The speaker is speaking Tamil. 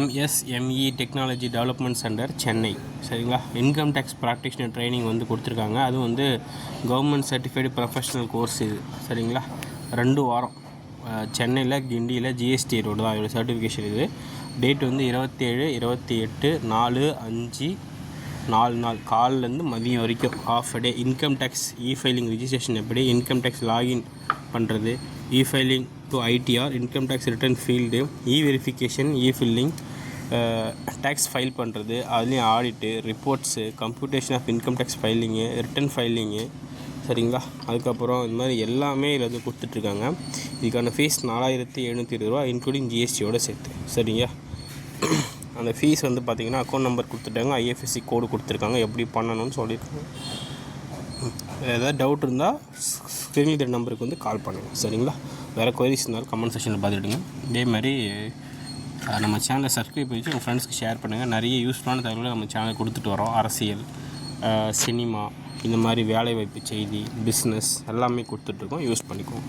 MSME technology development centre Chennai. சரிங்களா? இன்கம் டேக்ஸ் ப்ராக்டிஷனர் ட்ரைனிங் வந்து கொடுத்துருக்காங்க. அது வந்து கவர்மெண்ட் சர்டிஃபைடு ப்ரொஃபஷ்னல் கோர்ஸ் இது. சரிங்களா? 2 வாரம் சென்னையில் கிண்டியில் ஜிஎஸ்டி ரோடு தான் இதோட சர்டிஃபிகேஷன். இது டேட் வந்து 27, 28, 4, 5 4 நாள் காலிலேருந்து மதியம் வரைக்கும் half day. Income tax filing registration எப்படி, இன்கம் டேக்ஸ் லாகின் பண்ணுறது, filing to ITR, income tax return field, verification, filling, tax file பண்ணுறது, அதுலேயும் audit, reports, computation of income tax filing, return filing. சரிங்களா? அதுக்கப்புறம் இந்த மாதிரி எல்லாமே இதில் வந்து கொடுத்துட்ருக்காங்க. இதுக்கான ஃபீஸ் 4720 ரூபா இன்க்ளூடிங் ஜிஎஸ்டியோடு சேர்த்து. சரிங்க? அந்த ஃபீஸ் வந்து பார்த்திங்கன்னா அக்கௌண்ட் நம்பர் கொடுத்துட்டாங்க, ஐஎஃப்எஸ்சி கோடு கொடுத்துருக்காங்க, எப்படி பண்ணணும்னு சொல்லியிருக்காங்க. ஏதாவது டவுட் இருந்தால் ஸ்க்ரீனில் இருக்கிற நம்பருக்கு வந்து கால் பண்ணுங்கள். சரிங்களா? வேறு குவரிஸ் இருந்தாலும் கமெண்ட் செக்ஷனில் பார்த்துக்கிடுங்க. இதே மாதிரி நம்ம சேனலை சப்ஸ்கிரைப் பண்ணி உங்கள் ஃப்ரெண்ட்ஸ்க்கு ஷேர் பண்ணுங்கள். நிறைய யூஸ்ஃபுல்லான தகவலை நம்ம சேனல் கொடுத்துட்டு வரோம். அரசியல், சினிமா, இந்த மாதிரி வேலைவாய்ப்பு செய்தி, பிஸ்னஸ் எல்லாமே கொடுத்துட்ருக்கோம். யூஸ் பண்ணிக்குவோம்.